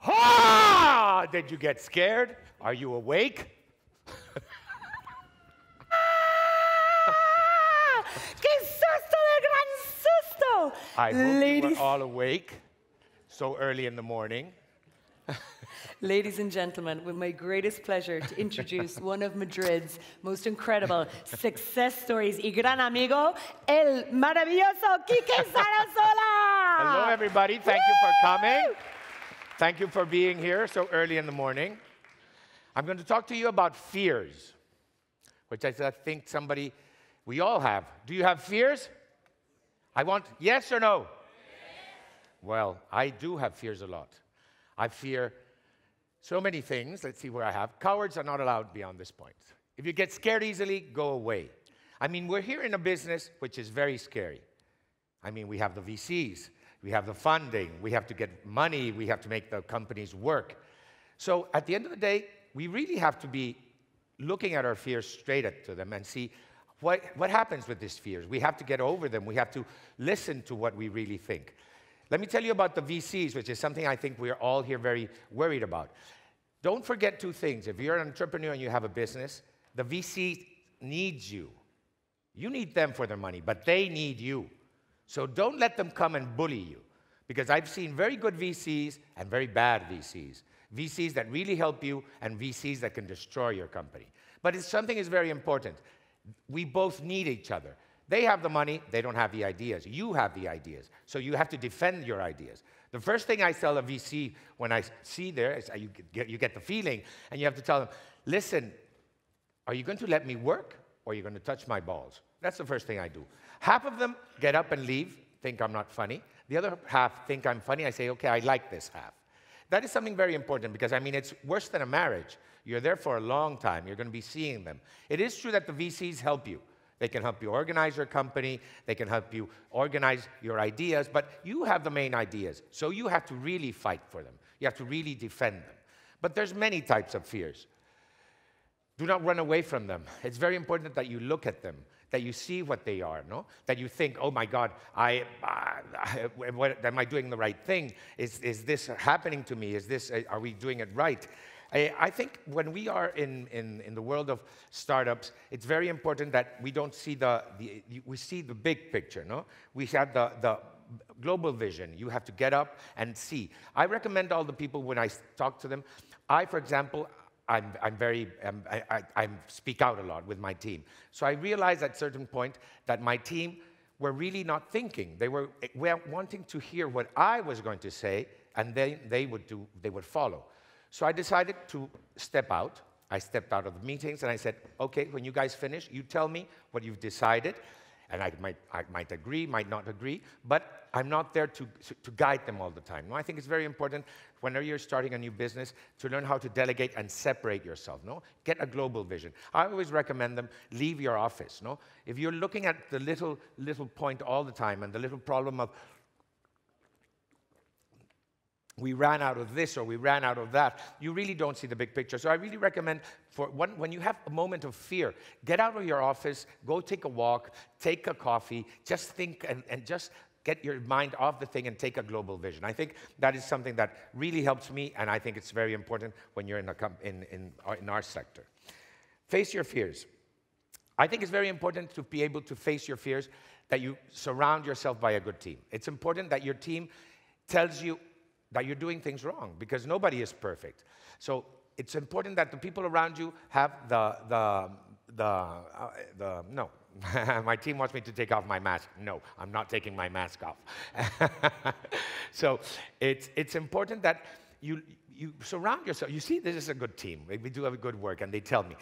Ah! Did you get scared? Are you awake? ¡Qué susto de gran susto! I hope you were all awake so early in the morning. Ladies and gentlemen, with my greatest pleasure to introduce one of Madrid's most incredible success stories, y gran amigo, el maravilloso Kike Sarasola! Hello, everybody. Thank you for coming. Thank you for being here so early in the morning. I'm going to talk to you about fears, which I think we all have. Do you have fears? Yes or no? Yes. Well, I do have fears a lot. I fear so many things. Let's see where I have. Cowards are not allowed beyond this point. If you get scared easily, go away. I mean, we're here in a business which is very scary. I mean, we have the VCs, we have the funding, we have to get money, we have to make the companies work. So at the end of the day, we really have to be looking at our fears straight to them and see what happens with these fears. We have to get over them. We have to listen to what we really think. Let me tell you about the VCs, which is something I think we're all here very worried about. Don't forget two things. If you're an entrepreneur and you have a business, the VC needs you. You need them for their money, but they need you. So don't let them come and bully you, because I've seen very good VCs and very bad VCs. VCs that really help you and VCs that can destroy your company. But something is very important. We both need each other. They have the money, they don't have the ideas. You have the ideas, so you have to defend your ideas. The first thing I tell a VC when I see there is you get the feeling, and you have to tell them, listen, are you going to let me work, or are you going to touch my balls? That's the first thing I do. Half of them get up and leave, think I'm not funny. The other half think I'm funny. I say, okay, I like this half. That is something very important, because, I mean, it's worse than a marriage. You're there for a long time. You're going to be seeing them. It is true that the VCs help you. They can help you organize your company. They can help you organize your ideas. But you have the main ideas, so you have to really fight for them. You have to really defend them. But there's many types of fears. Do not run away from them. It's very important that you look at them, that you see what they are, no? That you think, oh my God, am I doing the right thing? Is this happening to me? Are we doing it right? I think when we are in the world of startups, it's very important that we don't see we see the big picture, no? We have the global vision. You have to get up and see. I recommend all the people when I talk to them. For example, I speak out a lot with my team. So I realized at a certain point that my team were really not thinking. They were wanting to hear what I was going to say, and they would follow. So I decided to step out. I stepped out of the meetings, and I said, okay, when you guys finish, you tell me what you've decided. And I might agree, might not agree, but I'm not there to guide them all the time. No, I think it's very important whenever you're starting a new business to learn how to delegate and separate yourself. No, get a global vision. I always recommend them leave your office. No, if you're looking at the little point all the time and the little problem of we ran out of this or we ran out of that, you really don't see the big picture. So I really recommend when you have a moment of fear, get out of your office, go take a walk, take a coffee, just think and just get your mind off the thing and take a global vision. I think that is something that really helps me, and I think it's very important when you're in our sector. Face your fears. I think it's very important to be able to face your fears, that you surround yourself by a good team. It's important that your team tells you that you're doing things wrong, because nobody is perfect. So it's important that the people around you have no. My team wants me to take off my mask. No, I'm not taking my mask off. So it's important that you surround yourself. You see, this is a good team. We do have good work, and they tell me,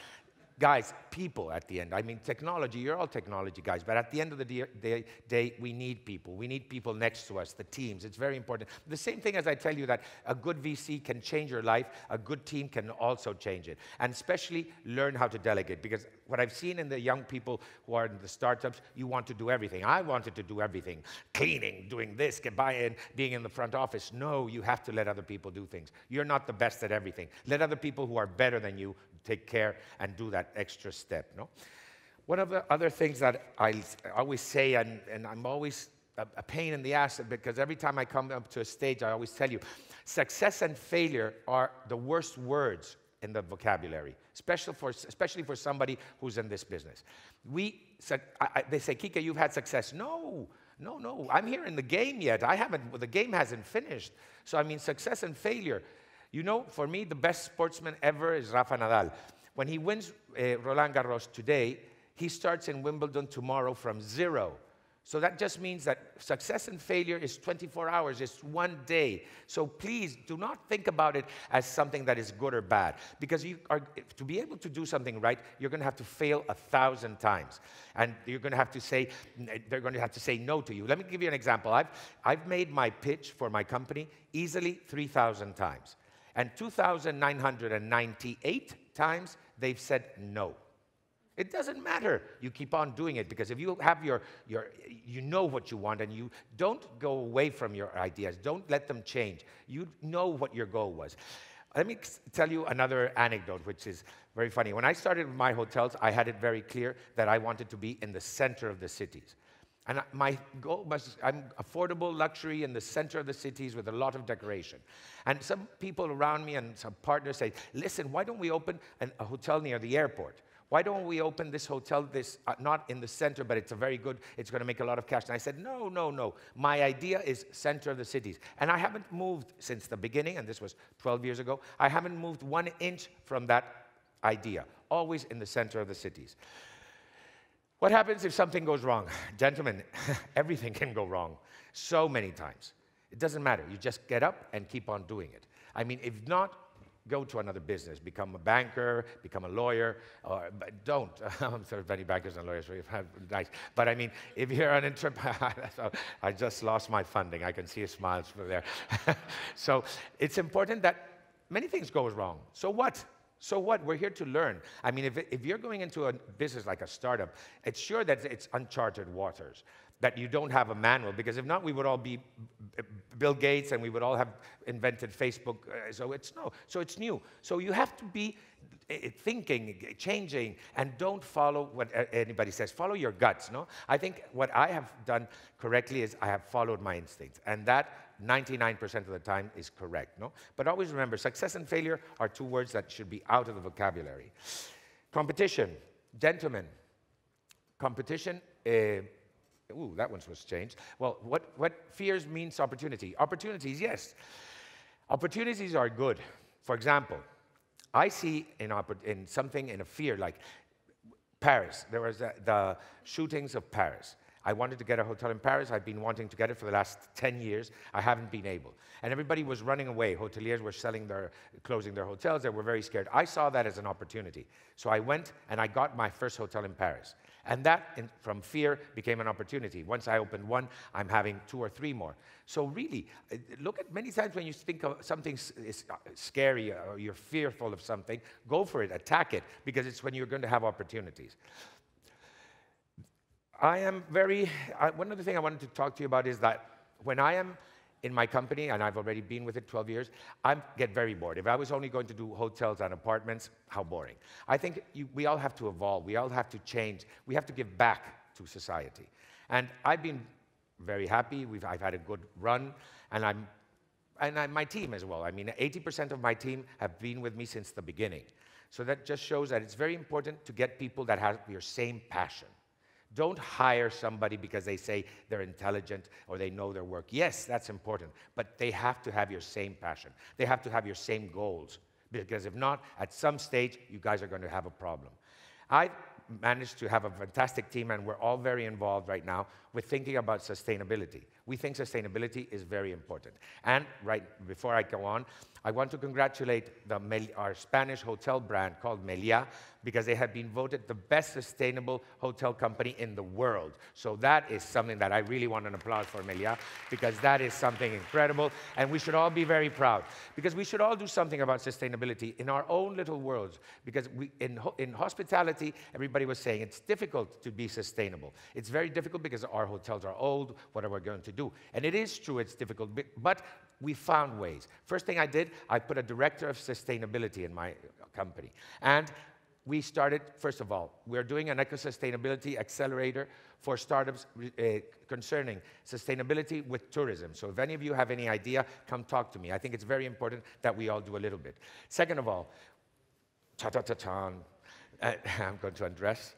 guys, people at the end. I mean, technology, you're all technology guys, but at the end of the day, we need people. We need people next to us, the teams. It's very important. The same thing as I tell you that a good VC can change your life, a good team can also change it. And especially learn how to delegate, because what I've seen in the young people who are in the startups, you want to do everything. I wanted to do everything. Cleaning, doing this, being in the front office. No, you have to let other people do things. You're not the best at everything. Let other people who are better than you take care and do that extra step. No? One of the other things that I always say, and I'm always a pain in the ass because every time I come up to a stage, I always tell you, success and failure are the worst words in the vocabulary, especially for somebody who's in this business. They say, Kike, you've had success. No, I'm here in the game yet. The game hasn't finished. So I mean, success and failure. You know, for me, the best sportsman ever is Rafa Nadal. When he wins Roland Garros today, he starts in Wimbledon tomorrow from 0. So that just means that success and failure is 24 hours, it's one day. So please do not think about it as something that is good or bad. Because to be able to do something right, you're going to have to fail 1,000 times. And they're going to have to say no to you. Let me give you an example. I've made my pitch for my company easily 3,000 times. And 2,998 times, they've said no. It doesn't matter. You keep on doing it because if you have you know what you want and you don't go away from your ideas. Don't let them change. You know what your goal was. Let me tell you another anecdote, which is very funny. When I started with my hotels, I had it very clear that I wanted to be in the center of the cities. And my goal was, I'm affordable luxury in the center of the cities with a lot of decoration. And some people around me and some partners say, listen, why don't we open a hotel near the airport? Why don't we open this hotel, not in the center, but it's going to make a lot of cash. And I said, no. My idea is center of the cities. And I haven't moved since the beginning, and this was 12 years ago. I haven't moved 1 inch from that idea, always in the center of the cities. What happens if something goes wrong? Gentlemen, everything can go wrong so many times. It doesn't matter. You just get up and keep on doing it. I mean, if not, go to another business, become a banker, become a lawyer, or don't. I'm sorry, many bankers and lawyers, nice. But I mean, if you're an entrepreneur, I just lost my funding. I can see smiles from there. So it's important that many things go wrong. So what? So what? We're here to learn. I mean, if you're going into a business like a startup, it's sure that it's uncharted waters, that you don't have a manual, because if not, we would all be Bill Gates and we would all have invented Facebook. So it's new. So you have to be thinking, changing, and don't follow what anybody says. Follow your guts, no? I think what I have done correctly is I have followed my instincts, and that 99% of the time is correct, no? But always remember, success and failure are two words that should be out of the vocabulary. Competition. Gentlemen, competition, ooh, that one was changed. Well, what fears means opportunity? Opportunities, yes. Opportunities are good. For example, I see in a fear like Paris. There was the shootings of Paris. I wanted to get a hotel in Paris. I've been wanting to get it for the last 10 years. I haven't been able. And everybody was running away. Hoteliers were closing their hotels. They were very scared. I saw that as an opportunity. So I went and I got my first hotel in Paris. And that, from fear, became an opportunity. Once I opened one, I'm having 2 or 3 more. So really, look at many times when you think of something is scary or you're fearful of something, go for it, attack it, because it's when you're going to have opportunities. One other thing I wanted to talk to you about is that when I am in my company, and I've already been with it 12 years, I get very bored. If I was only going to do hotels and apartments, how boring. I think we all have to evolve. We all have to change. We have to give back to society. And I've been very happy. I've had a good run, and my team as well. I mean, 80% of my team have been with me since the beginning. So that just shows that it's very important to get people that have your same passion. Don't hire somebody because they say they're intelligent or they know their work. Yes, that's important, but they have to have your same passion. They have to have your same goals, because if not, at some stage, you guys are going to have a problem. I managed to have a fantastic team, and we're all very involved right now with thinking about sustainability. We think sustainability is very important. And right before I go on, I want to congratulate our Spanish hotel brand called Meliá, because they have been voted the best sustainable hotel company in the world. So that is something that I really want an applause for Meliá, because that is something incredible, and we should all be very proud, because we should all do something about sustainability in our own little worlds, because in hospitality, everybody was saying it's difficult to be sustainable. It's very difficult because our hotels are old. What are we going to do? And it is true, it's difficult, but we found ways. First thing I did, I put a director of sustainability in my company. And we started, first of all, we're doing an eco-sustainability accelerator for startups concerning sustainability with tourism. So if any of you have any idea, come talk to me. I think it's very important that we all do a little bit. Second of all, I'm going to undress.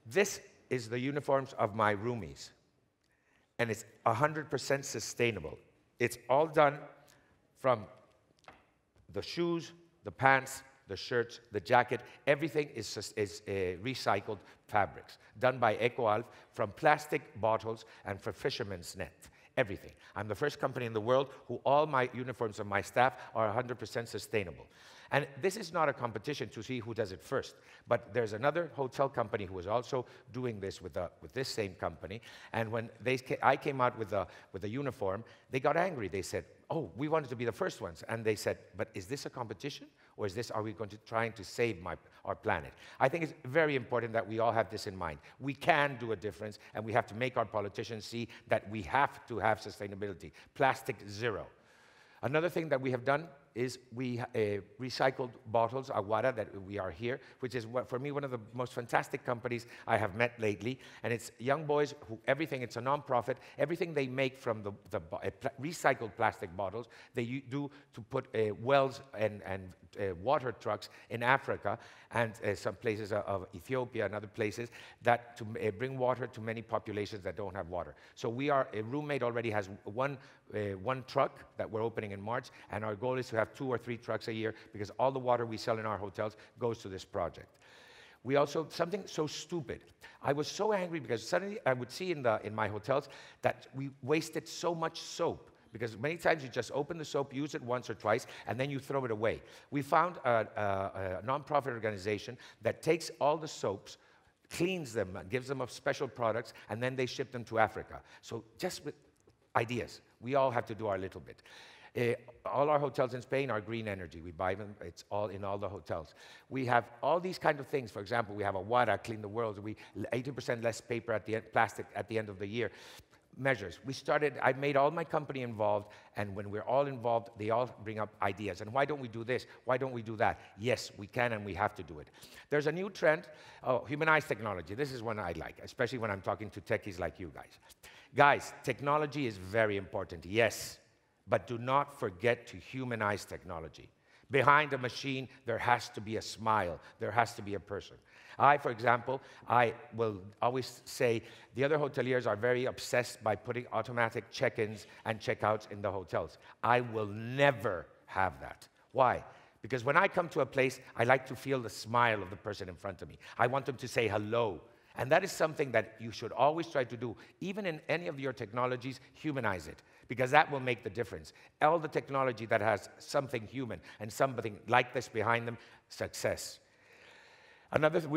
This is the uniforms of my roomies, and it's 100% sustainable. It's all done from the shoes, the pants, the shirts, the jacket, everything is recycled fabrics, done by EcoAlf from plastic bottles and for fisherman's net, everything. I'm the first company in the world who all my uniforms of my staff are 100% sustainable. And this is not a competition to see who does it first, but there's another hotel company who is also doing this with this same company, and when I came out with a uniform, they got angry. They said, oh, we wanted to be the first ones. And they said, but is this a competition? Or are we going to trying to save our planet? I think it's very important that we all have this in mind. We can do a difference, and we have to make our politicians see that we have to have sustainability. Plastic zero. Another thing that we have done is we recycled bottles, Aguara, that we are here, which is, for me, one of the most fantastic companies I have met lately. And it's young boys who it's a non-profit. Everything they make from the recycled plastic bottles, they do to put wells and water trucks in Africa and some places of Ethiopia and other places that to bring water to many populations that don't have water. So Roommate already has one truck that we're opening in March, and our goal is to have 2 or 3 trucks a year because all the water we sell in our hotels goes to this project. We also, something so stupid. I was so angry because suddenly I would see in my hotels that we wasted so much soap. Because many times you just open the soap, use it once or twice, and then you throw it away. We found a nonprofit organization that takes all the soaps, cleans them, gives them special products, and then they ship them to Africa. So just with ideas. We all have to do our little bit. All our hotels in Spain are green energy. We buy them. It's all in all the hotels. We have all these kind of things. For example, we have Aguara, Clean the World. 80% less paper at the end, plastic at the end of the year. Measures. I made all my company involved, and when we're all involved, they all bring up ideas. And why don't we do this? Why don't we do that? Yes, we can, and we have to do it. There's a new trend, humanized technology. This is one I like, especially when I'm talking to techies like you guys. Guys, technology is very important, yes, but do not forget to humanize technology. Behind a machine, there has to be a smile. There has to be a person. For example, I will always say the other hoteliers are very obsessed by putting automatic check-ins and check-outs in the hotels. I will never have that. Why? Because when I come to a place, I like to feel the smile of the person in front of me. I want them to say hello. And that is something that you should always try to do. Even in any of your technologies, humanize it, because that will make the difference. All the technology that has something human and something like this behind them, success.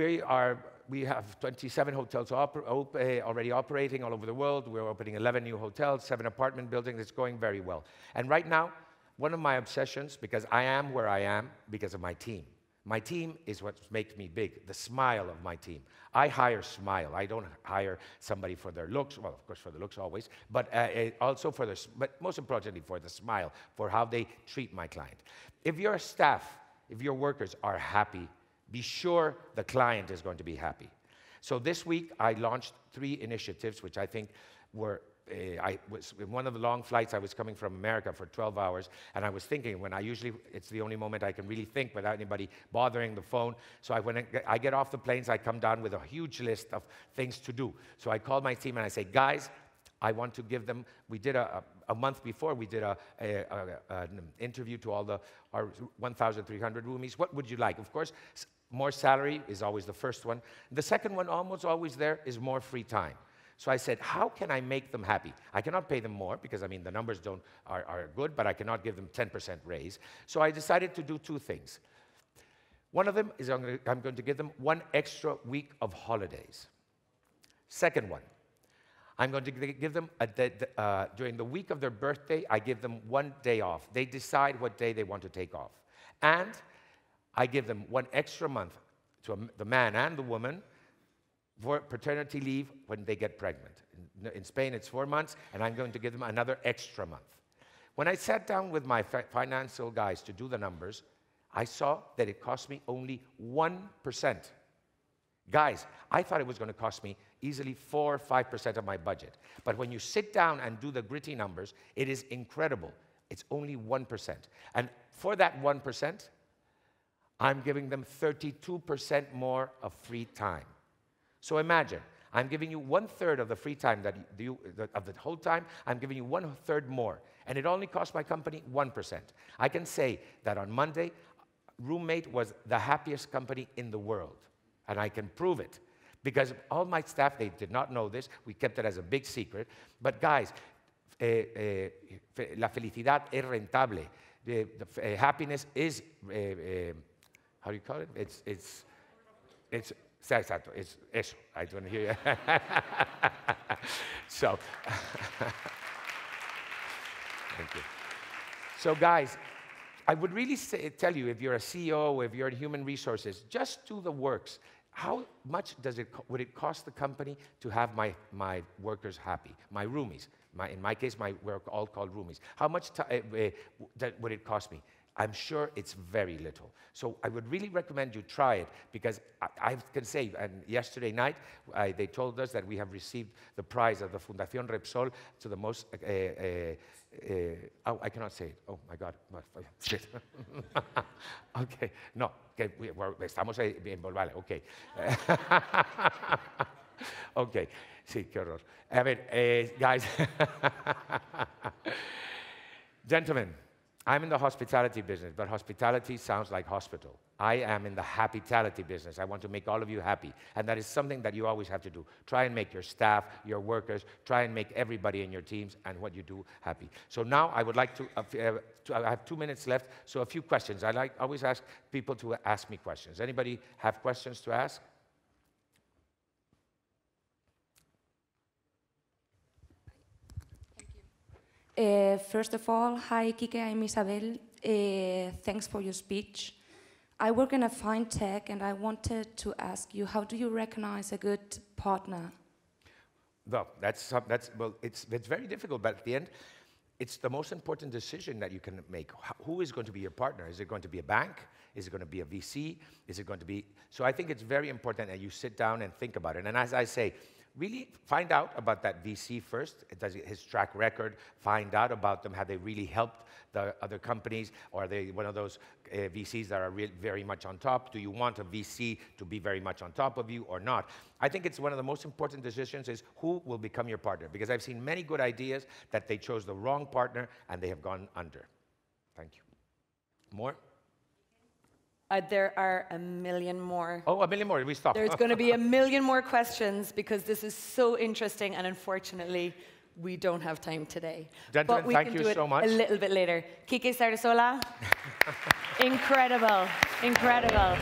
We have 27 hotels already operating all over the world. We're opening 11 new hotels, 7 apartment buildings. It's going very well. And right now, one of my obsessions, because I am where I am because of my team. My team is what makes me big, the smile of my team. I hire smile. I don't hire somebody for their looks, well, of course, for the looks always, but also but most importantly for the smile, for how they treat my client. If your staff, if your workers are happy, be sure the client is going to be happy. So this week, I launched 3 initiatives, which I think were I was in one of the long flights. I was coming from America for 12 hours, and I was thinking, it's the only moment I can really think without anybody bothering the phone. So when I get off the planes, I come down with a huge list of things to do. So I called my team and I say, guys, I want to give them, we did a month before, we did an interview to all our 1,300 roomies. What would you like? Of course, more salary is always the first one. The second one, almost always there, is more free time. So I said, how can I make them happy? I cannot pay them more because, I mean, the numbers are good, but I cannot give them 10% raise. So I decided to do 2 things. One of them is I'm going to give them 1 extra week of holidays. Second one, I'm going to give them, during the week of their birthday, I give them 1 day off. They decide what day they want to take off. And I give them 1 extra month to the man and the woman for paternity leave when they get pregnant. In Spain, it's 4 months, and I'm going to give them another extra month. When I sat down with my financial guys to do the numbers, I saw that it cost me only 1%. Guys, I thought it was going to cost me easily 4 or 5% of my budget. But when you sit down and do the gritty numbers, it is incredible. It's only 1%. And for that 1%, I'm giving them 32% more of free time. So imagine, I'm giving you 1/3 of the free time of the whole time, I'm giving you 1/3 more. And it only cost my company 1%. I can say that on Monday, Roomate was the happiest company in the world. And I can prove it. Because all my staff, they did not know this. We kept it as a big secret. But guys, la felicidad es rentable. Happiness is, how do you call it? It's exacto, it's eso. I don't hear you. So, thank you. So guys, I would really tell you, if you're a CEO, if you're in human resources, just do the works. How much would it cost the company to have my workers happy, my roomies? In my case, we're all called roomies. How much would it cost me? I'm sure it's very little. So I would really recommend you try it, because I can say, and yesterday night, they told us that we have received the prize of the Fundación Repsol to the most, oh, I cannot say it. Oh, my God. Shit. Okay, no, okay, estamos bien, vale, okay. Okay, sí, qué horror. A ver, guys. Gentlemen, I'm in the hospitality business, but hospitality sounds like hospital. I am in the happy-tality business. I want to make all of you happy, and that is something that you always have to do. Try and make your staff, your workers, try and make everybody in your teams and what you do happy. So now I would like to I have 2 minutes left, so a few questions. I always ask people to ask me questions. Anybody have questions to ask? First of all, hi, Kike, I'm Isabel. Thanks for your speech. I work in a fintech, and I wanted to ask you, how do you recognize a good partner? Well, it's very difficult, but at the end, it's the most important decision that you can make. Who is going to be your partner? Is it going to be a bank? Is it going to be a VC? Is it going to be... So I think it's very important that you sit down and think about it. And as I say, really find out about that VC first. His track record, find out about them. Have they really helped the other companies? Or are they one of those VCs that are very much on top? Do you want a VC to be very much on top of you or not? I think it's one of the most important decisions is who will become your partner. Because I've seen many good ideas that they chose the wrong partner and they have gone under. Thank you. More? There are a million more. Oh, a million more. We stop. There's going to be a million more questions because this is so interesting, and unfortunately, we don't have time today. Gentlemen, but we thank can you do it so much. a little bit later. Kike Sarasola, incredible, incredible.